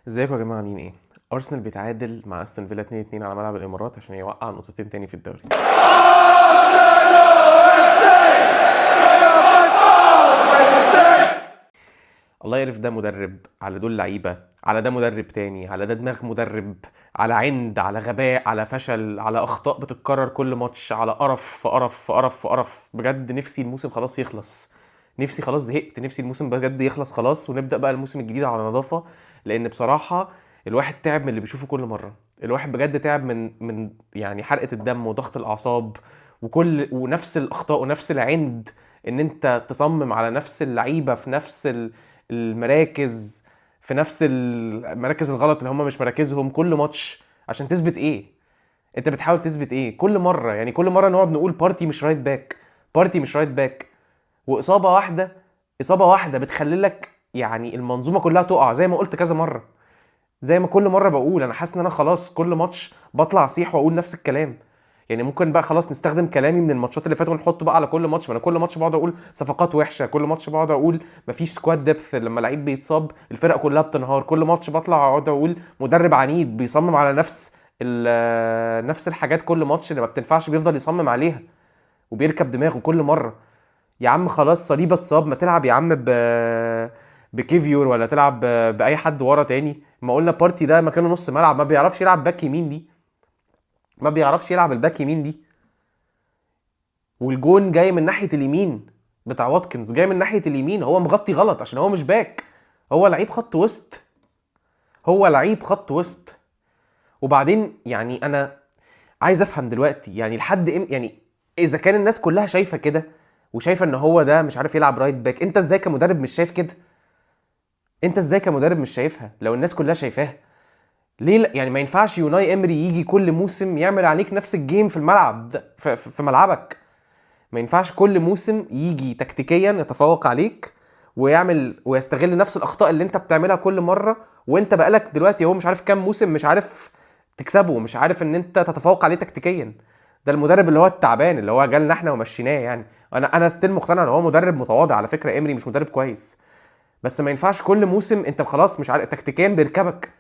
ازيكم يا جماعه؟ عاملين ايه؟ ارسنال بيتعادل مع استون فيلا 2-2 على ملعب الامارات عشان يوقع نقطتين تاني في الدوري. الله يعرف ده مدرب على دول لعيبه، على ده مدرب تاني، على ده دماغ مدرب، على عند، على غباء، على فشل، على اخطاء بتتكرر كل ماتش، على قرف في قرف في قرف في قرف. بجد نفسي الموسم خلاص يخلص. نفسي خلاص، زهقت، نفسي الموسم بجد يخلص خلاص ونبدأ بقى الموسم الجديد على نظافة. لأن بصراحة الواحد تعب من اللي بيشوفه كل مرة. الواحد بجد تعب من يعني حرقة الدم وضغط الأعصاب ونفس الأخطاء ونفس العند. إن أنت تصمم على نفس اللعيبة في نفس المراكز، في نفس المراكز الغلط اللي هم مش مراكزهم كل ماتش. عشان تثبت ايه؟ انت بتحاول تثبت ايه كل مره؟ يعني كل مره نقعد نقول بارتي مش رايت باك، بارتي مش رايت باك، واصابه واحده، اصابه واحده بتخلي لك يعني المنظومه كلها تقع. زي ما قلت كذا مره، زي ما كل مره بقول، انا حاسس ان انا خلاص كل ماتش بطلع اصيح واقول نفس الكلام. يعني ممكن بقى خلاص نستخدم كلامي من الماتشات اللي فاتوا ونحطه بقى على كل ماتش. ما انا كل ماتش بقعد اقول صفقات وحشه، كل ماتش بقعد اقول مفيش سكواد ديبث، لما لعيب بيتصاب الفرقه كلها بتنهار. كل ماتش بطلع اقعد اقول مدرب عنيد بيصمم على نفس الحاجات كل ماتش اللي ما بتنفعش بيفضل يصمم عليها وبيركب دماغه كل مره. يا عم خلاص صليبه اتصاب، ما تلعب يا عم بكيفيور، ولا تلعب باي حد ورا تاني. ما قلنا بارتي ده مكانه نص ملعب، ما بيعرفش يلعب باك يمين دي، ما بيعرفش يلعب الباك يمين دي. والجون جاي من ناحيه اليمين بتاع واتكنز، جاي من ناحيه اليمين، هو مغطي غلط عشان هو مش باك، هو لعيب خط وسط، هو لعيب خط وسط. وبعدين يعني انا عايز افهم دلوقتي يعني يعني اذا كان الناس كلها شايفه كده وشايفه ان هو ده مش عارف يلعب رايت باك، انت ازاي كمدرب مش شايف كده؟ انت ازاي كمدرب مش شايفها لو الناس كلها شايفاها؟ ليه لا؟ يعني ما ينفعش يوناي امري يجي كل موسم يعمل عليك نفس الجيم في الملعب ده، في ملعبك. ما ينفعش كل موسم يجي تكتيكيا يتفوق عليك ويعمل ويستغل نفس الاخطاء اللي انت بتعملها كل مره. وانت بقالك دلوقتي هو مش عارف كام موسم مش عارف تكسبه، مش عارف ان انت تتفوق عليه تكتيكيا. ده المدرب اللي هو التعبان اللي هو جالنا احنا ومشيناه يعني. انا ستيل مقتنع ان هو مدرب متواضع على فكره، امري مش مدرب كويس. بس ما ينفعش كل موسم انت خلاص مش عارف تكتيكيا بيركبك.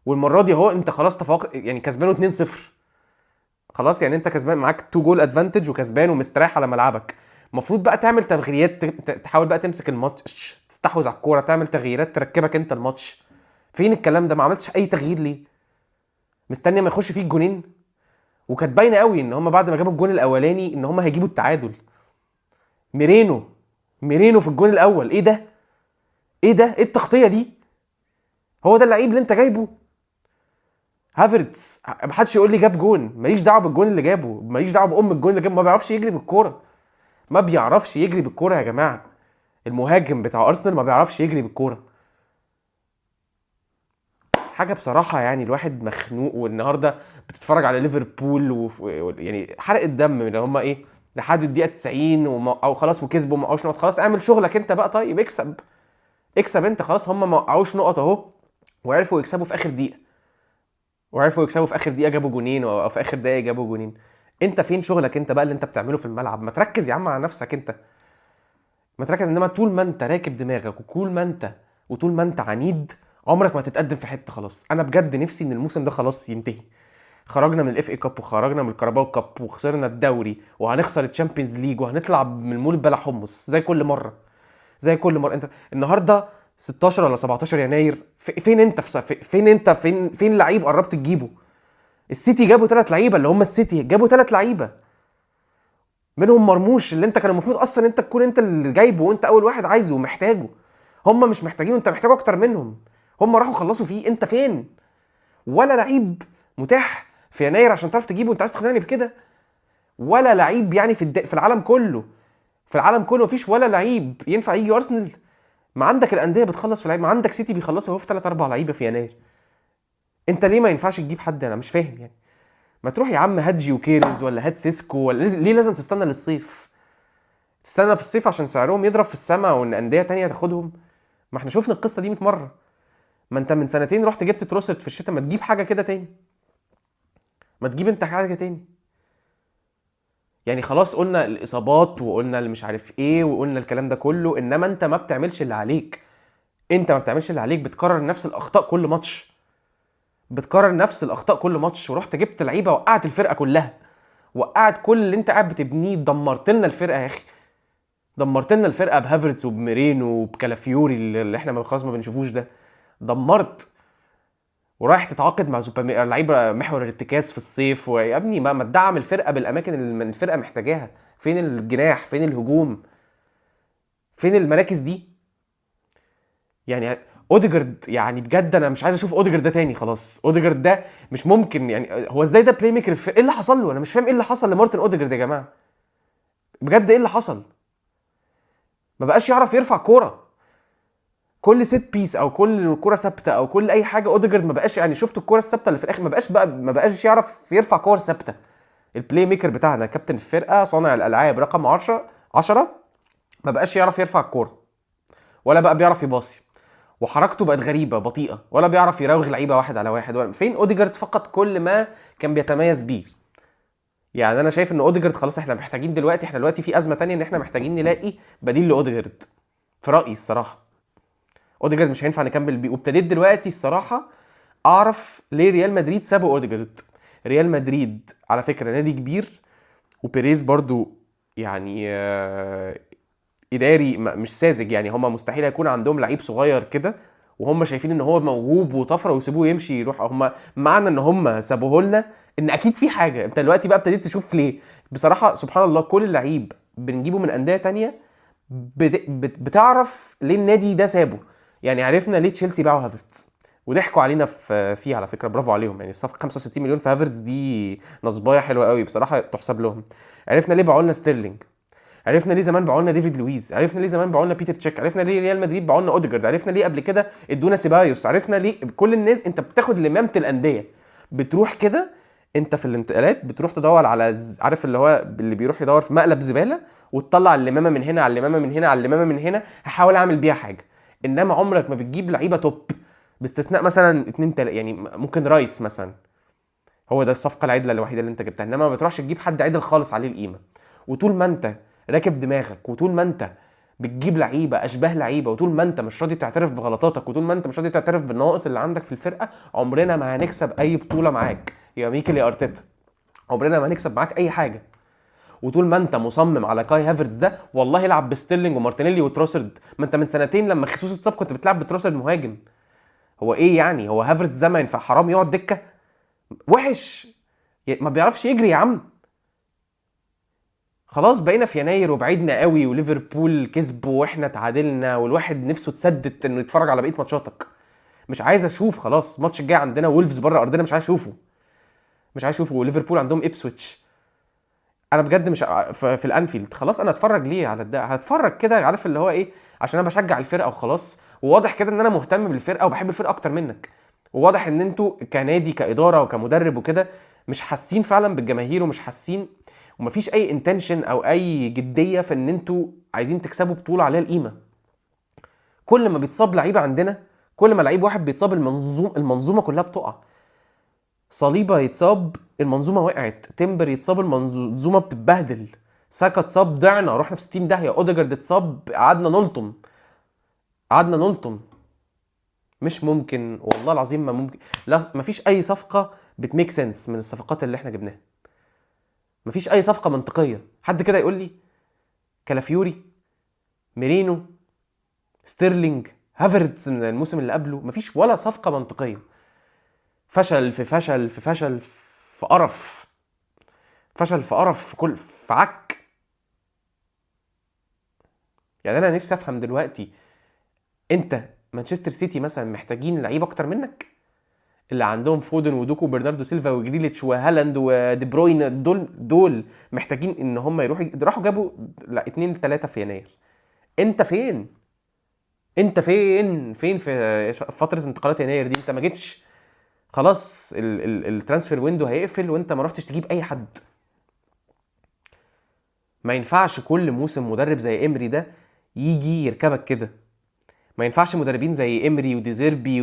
والمره دي اهو انت خلاص تفوق، يعني كسبانه 2-0. خلاص يعني انت كسبان، معاك 2 جول ادفانتج وكسبان ومستريح على ملعبك. المفروض بقى تعمل تغييرات، تحاول بقى تمسك الماتش، تستحوذ على الكوره، تعمل تغييرات تركبك انت الماتش. فين الكلام ده؟ ما عملتش اي تغيير ليه؟ مستني ما يخش فيه الجونين. وكانت باينه قوي ان هم بعد ما جابوا الجون الاولاني ان هم هيجيبوا التعادل. ميرينو، ميرينو في الجون الاول، ايه ده؟ ايه ده؟ ايه التغطيه دي؟ هو ده اللعيب اللي انت جايبه؟ هافرتس ما حدش يقول لي جاب جون، ماليش دعوه بالجون اللي جابه، ماليش دعوه بام الجون اللي جابه، ما بيعرفش يجري بالكوره. ما بيعرفش يجري بالكوره يا جماعه. المهاجم بتاع ارسنال ما بيعرفش يجري بالكوره. حاجه بصراحه يعني الواحد مخنوق. والنهارده بتتفرج على ليفربول يعني حرق الدم اللي هم ايه لحد الدقيقه 90 او خلاص وكسبوا ما وقعوش نقط. خلاص اعمل شغلك انت بقى، طيب اكسب، اكسب انت خلاص. هم ما وقعوش نقط اهو، وعرفوا يكسبوا في اخر دقيقه، وعرفوا يكسبوا في اخر دقيقه، جابوا جونين او في اخر دقيقه جابوا جونين. انت فين شغلك انت بقى اللي انت بتعمله في الملعب؟ ما تركز يا عم على نفسك انت، ما تركز. انما طول ما انت راكب دماغك وطول ما انت عنيد عمرك ما هتتقدم في حته. خلاص انا بجد نفسي ان الموسم ده خلاص ينتهي. خرجنا من الاف اي كاب وخرجنا من الكاراباو كاب وخسرنا الدوري وهنخسر الشامبيونز ليج وهنطلع من المول بلا حمص زي كل مره، زي كل مره. انت النهارده 16 ولا 17 يناير، فين انت فين لعيب قربت تجيبه؟ السيتي جابوا 3 لعيبه، اللي هم السيتي جابوا 3 لعيبه منهم مرموش اللي انت كان المفروض اصلا انت تكون انت اللي جايبه وانت اول واحد عايزه ومحتاجه. هم مش محتاجينه، انت محتاجه اكتر منهم. هم راحوا خلصوا فيه، انت فين؟ ولا لعيب متاح في يناير عشان تعرف تجيبه؟ انت عايز تقنعني بكده؟ ولا لعيب يعني في العالم كله، في العالم كله مفيش ولا لعيب ينفع يجي ارسنال؟ ما عندك الانديه بتخلص في لعيب، ما عندك سيتي بيخلصوا اهو في 3 4 لعيبه في يناير. انت ليه ما ينفعش تجيب حد؟ انا مش فاهم يعني. ما تروح يا عم هات جيوكيرز ولا هات سيسكو، ولا ليه لازم تستنى للصيف؟ تستنى في الصيف عشان سعرهم يضرب في السماء وان انديه تانية تاخدهم؟ ما احنا شفنا القصه دي 100 مره. ما انت من سنتين رحت جبت تروسرت في الشتاء، ما تجيب حاجه كده تاني، ما تجيب انت حاجه تاني. يعني خلاص قلنا الاصابات وقلنا اللي مش عارف ايه وقلنا الكلام ده كله، انما انت ما بتعملش اللي عليك. انت ما بتعملش اللي عليك، بتكرر نفس الاخطاء كل ماتش، بتكرر نفس الاخطاء كل ماتش، ورحت جبت لعيبه وقعت الفرقه كلها، وقعت كل اللي انت قاعد بتبنيه، دمرت لنا الفرقه يا اخي، دمرت لنا الفرقه بهافرتس وبميرينو وبكالافيوري اللي احنا خلاص ما بنشوفوش ده، دمرت. ورايح تتعاقد مع لعيبه محور الارتكاز في الصيف، ويا ابني ما تدعم الفرقه بالاماكن اللي الفرقه محتاجاها. فين الجناح؟ فين الهجوم؟ فين المراكز دي؟ يعني اوديجارد، يعني بجد انا مش عايز اشوف اوديجارد ده تاني، خلاص اوديجارد ده مش ممكن. يعني هو ازاي ده بلاي ميكر؟ ايه اللي حصل له؟ انا مش فاهم ايه اللي حصل لمارتن اوديجارد يا جماعه، بجد ايه اللي حصل؟ ما بقاش يعرف يرفع كوره، كل سيت بيس او كل كوره ثابته او كل اي حاجه اوديجارد ما بقاش. يعني شفت الكوره الثابته اللي في الاخر، ما بقاش يعرف يرفع كور ثابته. البلاي ميكر بتاعنا، كابتن الفرقه، صانع الالعاب رقم 10 ما بقاش يعرف يرفع الكوره، ولا بقى بيعرف يباصي، وحركته بقت غريبه بطيئه، ولا بيعرف يراوغ لعيبه واحد على واحد. فين اوديجارد؟ فقط كل ما كان بيتميز بيه. يعني انا شايف ان اوديجارد خلاص، احنا محتاجين دلوقتي، احنا دلوقتي في ازمه تانية، ان احنا محتاجين نلاقي بديل لاوديجارد في رايي الصراحه. اوديجارد مش هينفع نكمل بيه. وابتديت دلوقتي الصراحه اعرف ليه ريال مدريد سابوا اوديجارد. ريال مدريد على فكره نادي كبير، وبيريز برضو يعني اداري مش ساذج. يعني هما مستحيل يكون عندهم لعيب صغير كده وهم شايفين ان هو موهوب وطفره ويسيبوه يمشي يروح. هم معنى ان هم سابوه لنا ان اكيد في حاجه. انت دلوقتي بقى ابتديت تشوف ليه. بصراحه سبحان الله، كل لعيب بنجيبه من انديه تانية بتعرف ليه النادي ده سابه. يعني عرفنا ليه تشيلسي باعوا هافرتز وضحكوا علينا فيه على فكره، برافو عليهم. يعني الصفقه 65 مليون في هافرتز دي نصبايه حلوه قوي بصراحه، تحسب لهم. عرفنا ليه باعوا لنا ستيرلينج، عرفنا ليه زمان باعوا لنا ديفيد لويز، عرفنا ليه زمان باعوا لنا بيتر تشيك، عرفنا ليه ريال مدريد باعوا لنا اوديجارد، عرفنا ليه قبل كده ادونا سيبايوس، عرفنا ليه كل الناس. انت بتاخد لمامه الانديه، بتروح كده انت في الانتقالات بتروح تدور على عارف اللي هو اللي بيروح يدور في مقلب زباله وتطلع اللمامه من هنا على اللمامه من هنا على اللمامه من هنا، هحاول اعمل بيها حاجه. انما عمرك ما بتجيب لعيبه توب، باستثناء مثلا اتنين يعني ممكن رايس مثلا، هو ده الصفقه العدله الوحيده اللي انت جبتها. انما ما بتروحش تجيب حد عدل خالص عليه القيمه. وطول ما انت راكب دماغك، وطول ما انت بتجيب لعيبه اشباه لعيبه، وطول ما انت مش راضي تعترف بغلطاتك، وطول ما انت مش راضي تعترف بالنواقص اللي عندك في الفرقه، عمرنا ما هنكسب اي بطوله معاك يا ميكل يا ارتيتا. عمرنا ما هنكسب معاك اي حاجه. وطول ما انت مصمم على كاي هافرتز ده، والله العب بستيرلينج ومارتينيلي وتروسرد. ما انت من سنتين لما خيسوس اتصاب كنت بتلعب بتروسرد مهاجم. هو ايه يعني؟ هو هافرتز ده ما ينفع؟ حرام يقعد دكه؟ وحش، ما بيعرفش يجري يا عم. خلاص بقينا في يناير وبعيدنا قوي، وليفربول كسب واحنا تعادلنا، والواحد نفسه تسدد انه يتفرج على بقيه ماتشاتك. مش عايز اشوف. خلاص الماتش الجاي عندنا وولفز بره ارضنا، مش عايز اشوفه، مش عايز اشوفه. وليفربول عندهم ابسويتش. انا بجد مش في الانفيلد. خلاص انا اتفرج ليه على ده؟ هتفرج كده عارف اللي هو ايه، عشان انا بشجع الفرقه وخلاص. وواضح كده ان انا مهتم بالفرقه وبحب الفرقه اكتر منك. وواضح ان انتوا كنادي كاداره وكمدرب وكده مش حاسين فعلا بالجماهير، ومش حاسين، ومفيش اي انتنشن او اي جديه في ان انتوا عايزين تكسبوا بطوله عليها القيمه. كل ما بيتصاب لعيبه عندنا، كل ما لعيب واحد بيتصاب المنظومه كلها بتقع. صليبه يتصاب المنظومه وقعت، تمبر يتصاب المنظومه بتتبهدل، ساكا اتصاب ضعنا رحنا في 60 داهيه، اوديجارد اتصاب قعدنا نلطم، قعدنا نلطم. مش ممكن والله العظيم، ما ممكن. لا مفيش اي صفقه بتميك سنس من الصفقات اللي احنا جبناها. مفيش اي صفقه منطقيه. حد كده يقول لي كالافيوري، ميرينو، ستيرلينج، هافرتز من الموسم اللي قبله، مفيش ولا صفقه منطقيه. فشل في فشل في فشل في قرف، فشل في قرف في كل في عك. يعني انا نفسي افهم دلوقتي، انت مانشستر سيتي مثلا محتاجين لعيب اكتر منك؟ اللي عندهم فودن ودوكو وبرناردو سيلفا وجريليتش وهالاند ودي بروين، دول محتاجين ان هم راحوا جابوا لا 2 3 في يناير. انت فين؟ انت فين في فتره انتقالات يناير دي؟ انت ما جيتش. خلاص الترانسفير ويندو هيقفل وانت ما رحتش تجيب اي حد. ما ينفعش كل موسم مدرب زي امري ده يجي يركبك كده. ما ينفعش مدربين زي امري وديزيربي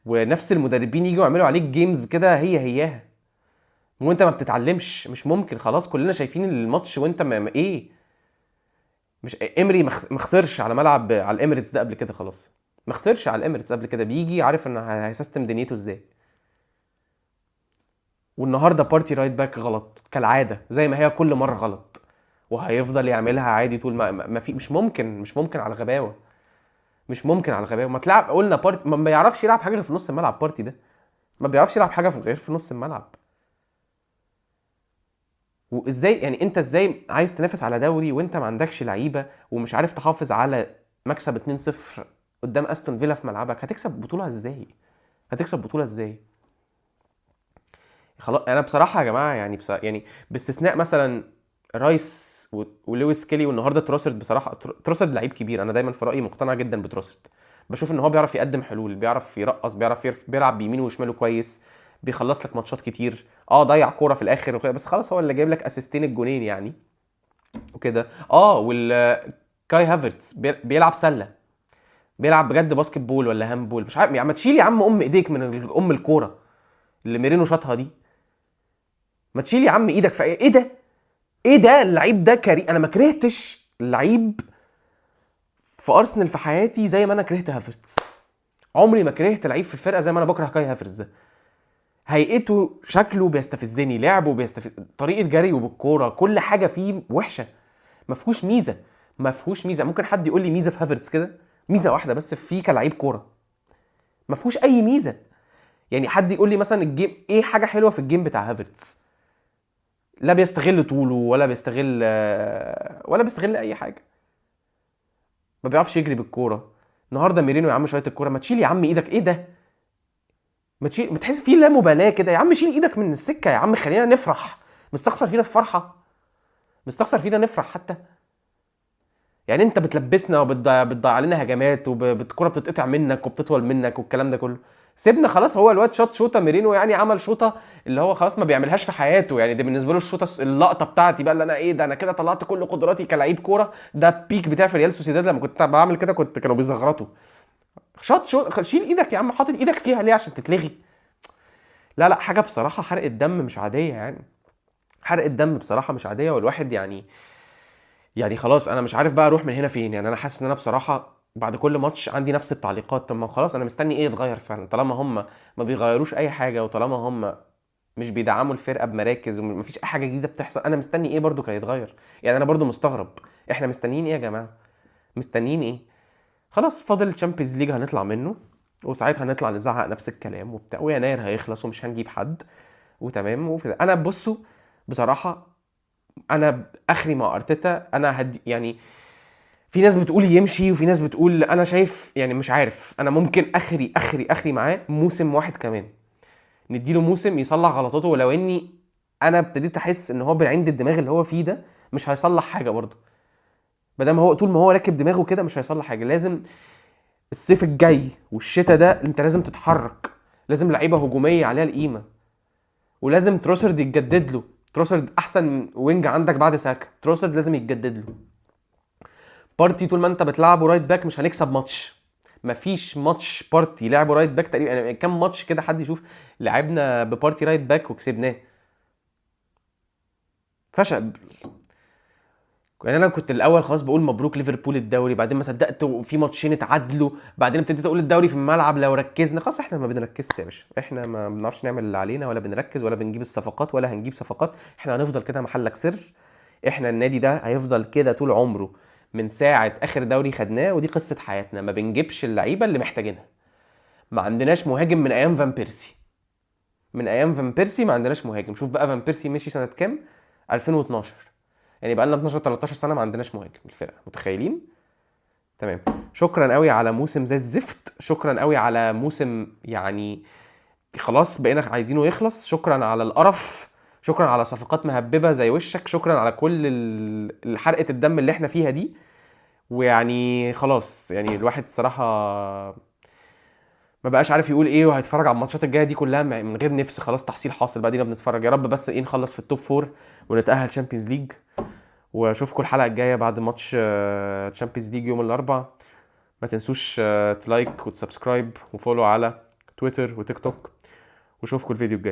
ونفس المدربين يجوا يعملوا عليك جيمز كده هياها وانت ما بتتعلمش. مش ممكن. خلاص كلنا شايفين الماتش وانت ايه. مش امري ما خسرش على ملعب على الاميريتس ده قبل كده. خلاص ما خسرش على الاميريتس قبل كده، بيجي عارف ان هيسيستم دنيته ازاي. والنهارده بارتي رايت باك غلط كالعاده زي ما هي كل مره غلط، وهيفضل يعملها عادي طول ما في. مش ممكن على غباوه، مش ممكن على غباوه. ما تلعب، قلنا بارتي ما بيعرفش يلعب حاجه غير في نص الملعب. بارتي ده ما بيعرفش يلعب حاجه غير في نص الملعب. وازاي يعني انت ازاي عايز تنافس على دوري وانت ما عندكش لعيبه ومش عارف تحافظ على مكسب 2-0 قدام استون فيلا في ملعبك؟ هتكسب بطوله ازاي؟ هتكسب بطوله ازاي؟ خلاص انا بصراحه يا جماعه يعني يعني باستثناء مثلا رايس ولويس كيلي والنهارده تروسرد. بصراحه تروسرد لعيب كبير، انا دايما في رايي مقتنع جدا بتروسرد. بشوف ان هو بيعرف يقدم حلول، بيعرف يرقص، بيعرف بيلعب بيمينه وشماله كويس، بيخلص لك ماتشات كتير. ضيع كوره في الاخر وكده، بس خلاص هو اللي جايب لك اسيستين الجونين يعني وكده. كاي هافرتس بيلعب سله، بيلعب بجد باسكت بول ولا هاند بول مش عارف. يا عم تشيل يا عم ايديك من الكوره اللي ميرينو شاطها دي. ما تشيل يا عم ايدك في ايه ده؟ ايه ده اللعيب ده انا ما كرهتش لعيب في ارسنال في حياتي زي ما انا كرهت هافرتز. عمري ما كرهت لعيب في الفرقه زي ما انا بكره كاي هافرتز ده. هيئته، شكله بيستفزني، لعبه طريقه جريه بالكوره، كل حاجه فيه وحشه. ما فيهوش ميزه، ما فيهوش ميزه. ممكن حد يقول لي ميزه في هافرتز كده؟ ميزه واحده بس فيه كلاعب كوره، ما فيهوش اي ميزه. يعني حد يقول لي مثلا الجيم ايه حاجه حلوه في الجيم بتاع هافرتز؟ لا بيستغل طوله ولا بيستغل اي حاجه. ما بيعرفش يجري بالكوره. النهارده ميرينو يا عم شويه الكوره، ما تشيل يا عم ايدك. ايه ده؟ ما تشيل، ما تحس فيه لا مبالاه كده يا عم. شيل ايدك من السكه يا عم، خلينا نفرح. مستخسر فينا الفرحه؟ مستخسر فينا نفرح حتى؟ يعني انت بتلبسنا وبتضيع علينا هجمات والكوره بتتقطع منك وبتطول منك والكلام ده كله. سيبنا خلاص. هو الواد شاط شوطه ميرينو يعني، عمل شوطه اللي هو خلاص ما بيعملهاش في حياته يعني. ده بالنسبه له الشوطه، اللقطه بتاعتي بقى اللي انا ايه ده، انا كده طلعت كل قدراتي كلاعب كوره. ده بيك بتاع في ريال سوسيداد لما كنت بعمل كده كانوا بيزغرطوا. شوط شيل ايدك يا عم، حاطط ايدك فيها ليه؟ عشان تتلغي؟ لا لا، حاجه بصراحه حرق الدم مش عاديه يعني. حرق الدم بصراحه مش عاديه. والواحد يعني خلاص انا مش عارف بقى اروح من هنا فين. يعني انا حاسس ان انا بصراحه بعد كل ماتش عندي نفس التعليقات. طب ما خلاص انا مستني ايه يتغير فعلا؟ طالما هم ما بيغيروش اي حاجه، وطالما هم مش بيدعموا الفرقه بمراكز ومفيش اي حاجه جديده بتحصل، انا مستني ايه برضو كان يتغير؟ يعني انا برضو مستغرب. احنا مستنيين ايه يا جماعه؟ مستنيين ايه؟ خلاص فاضل الشامبيونز ليج هنطلع منه، وساعتها هنطلع نزعق نفس الكلام وبتاع، ويناير هيخلص ومش هنجيب حد وتمام وكده. انا بصوا بصراحه، انا اخري مع ارتيتا. انا يعني في ناس بتقول يمشي وفي ناس بتقول، انا شايف يعني مش عارف. انا ممكن اخري معاه موسم واحد كمان، نديله موسم يصلح غلطاته. ولو اني انا ابتديت احس ان هو بالعند الدماغ اللي هو فيه ده مش هيصلح حاجه برضه. ما دام هو طول ما هو راكب دماغه كده مش هيصلح حاجه. لازم الصيف الجاي والشتاء ده انت لازم تتحرك. لازم لعيبه هجوميه عليها القيمه، ولازم تروسرد يتجدد له. تروسرد احسن وينج عندك بعد ساكا. تروسرد لازم يتجدد له. بارتي طول ما انت بتلعبه رايت باك مش هنكسب ماتش. مفيش ماتش بارتي لعبه رايت باك تقريبا يعني. كام ماتش كده حد يشوف لعبنا ببارتي رايت باك وكسبناه؟ فشل. يعني انا كنت الاول خلاص بقول مبروك ليفربول الدوري، بعدين ما صدقت وفي ماتشين اتعادلوا، بعدين ابتديت اقول الدوري في الملعب لو ركزنا. خلاص احنا ما بنركزش يا باشا، احنا ما بنعرفش نعمل اللي علينا ولا بنركز ولا بنجيب الصفقات ولا هنجيب صفقات. احنا هنفضل كده محلك سر. احنا النادي ده هيفضل كده طول عمره من ساعة اخر دوري خدناه، ودي قصة حياتنا. ما بنجيبش اللعيبة اللي محتاجينها. ما عندناش مهاجم من ايام فان بيرسي. من ايام فان بيرسي ما عندناش مهاجم. شوف بقى فان بيرسي مشي سنة كام؟ 2012. يعني بقى لنا 12 13 سنه ما عندناش مهاجم الفرقه، متخيلين؟ تمام. شكرا قوي على موسم زي الزفت. شكرا قوي على موسم يعني خلاص بقينا عايزينه يخلص. شكرا على القرف. شكرا على صفقات مهببه زي وشك. شكرا على كل حرقه الدم اللي احنا فيها دي. ويعني خلاص يعني الواحد الصراحه ما بقاش عارف يقول ايه، وهيتفرج على الماتشات الجايه دي كلها من غير نفس. خلاص تحصيل حاصل بقى، دينا بنتفرج. يا رب بس ايه نخلص في التوب فور ونتاهل تشامبيونز ليج. واشوفكم الحلقه الجايه بعد ماتش تشامبيونز ليج يوم الاربعاء. ما تنسوش تلايك وتسبسكرايب وفولو على تويتر وتيك توك. واشوفكم الفيديو الجاي.